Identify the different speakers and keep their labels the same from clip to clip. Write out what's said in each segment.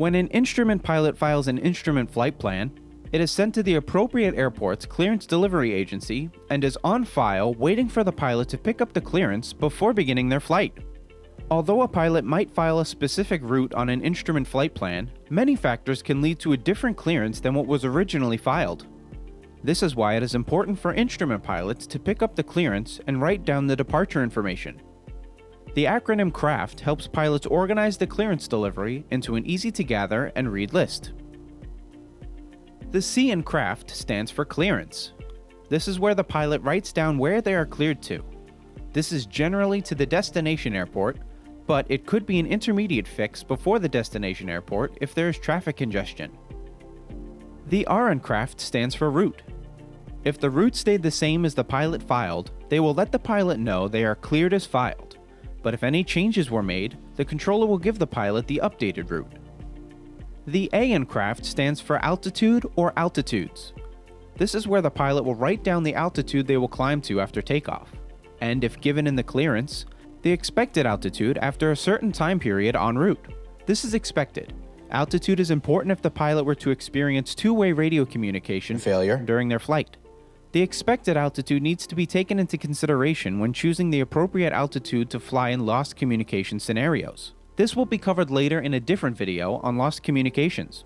Speaker 1: When an instrument pilot files an instrument flight plan, it is sent to the appropriate airport's clearance delivery agency and is on file waiting for the pilot to pick up the clearance before beginning their flight. Although a pilot might file a specific route on an instrument flight plan, many factors can lead to a different clearance than what was originally filed. This is why it is important for instrument pilots to pick up the clearance and write down the departure information. The acronym C.R.A.F.T helps pilots organize the clearance delivery into an easy-to-gather and read list. The C in C.R.A.F.T stands for clearance. This is where the pilot writes down where they are cleared to. This is generally to the destination airport, but it could be an intermediate fix before the destination airport if there is traffic congestion. The R in C.R.A.F.T stands for route. If the route stayed the same as the pilot filed, they will let the pilot know they are cleared as filed, but if any changes were made, the controller will give the pilot the updated route. The A in C.R.A.F.T stands for altitude or altitudes. This is where the pilot will write down the altitude they will climb to after takeoff, and if given in the clearance, the expected altitude after a certain time period en route. This is expected. Altitude is important if the pilot were to experience two-way radio communication failure during their flight. The expected altitude needs to be taken into consideration when choosing the appropriate altitude to fly in lost communication scenarios. This will be covered later in a different video on lost communications.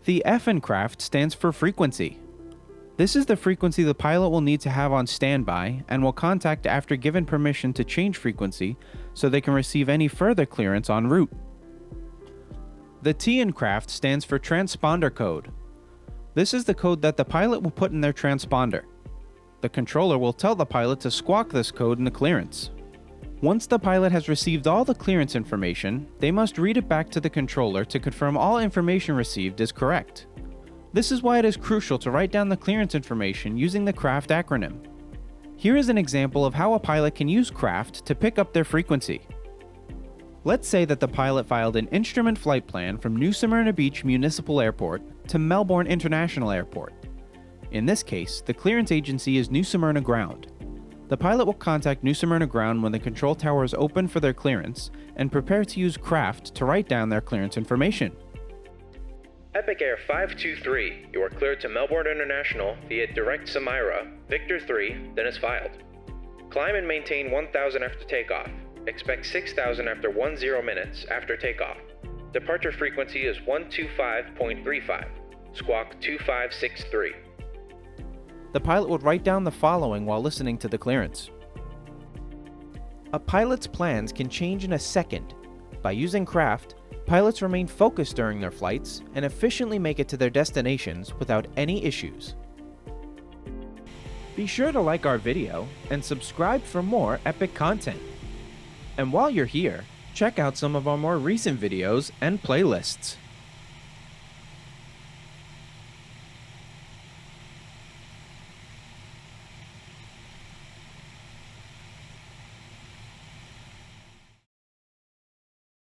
Speaker 1: The F in C.R.A.F.T stands for frequency. This is the frequency the pilot will need to have on standby and will contact after given permission to change frequency so they can receive any further clearance en route. The T in C.R.A.F.T stands for transponder code. This is the code that the pilot will put in their transponder. The controller will tell the pilot to squawk this code in the clearance. Once the pilot has received all the clearance information, they must read it back to the controller to confirm all information received is correct. This is why it is crucial to write down the clearance information using the C.R.A.F.T acronym. Here is an example of how a pilot can use C.R.A.F.T to pick up their frequency. Let's say that the pilot filed an instrument flight plan from New Smyrna Beach Municipal Airport to Melbourne International Airport. In this case, the clearance agency is New Smyrna Ground. The pilot will contact New Smyrna Ground when the control tower is open for their clearance and prepare to use C.R.A.F.T to write down their clearance information.
Speaker 2: Epic Air 523, you are cleared to Melbourne International via direct Smyrna, Victor 3, then is filed. Climb and maintain 1000 after takeoff. Expect 6000 after 10 minutes after takeoff. Departure frequency is 125.35. Squawk 2563.
Speaker 1: The pilot would write down the following while listening to the clearance. A pilot's plans can change in a second. By using C.R.A.F.T, pilots remain focused during their flights and efficiently make it to their destinations without any issues. Be sure to like our video and subscribe for more epic content. And while you're here, check out some of our more recent videos and playlists.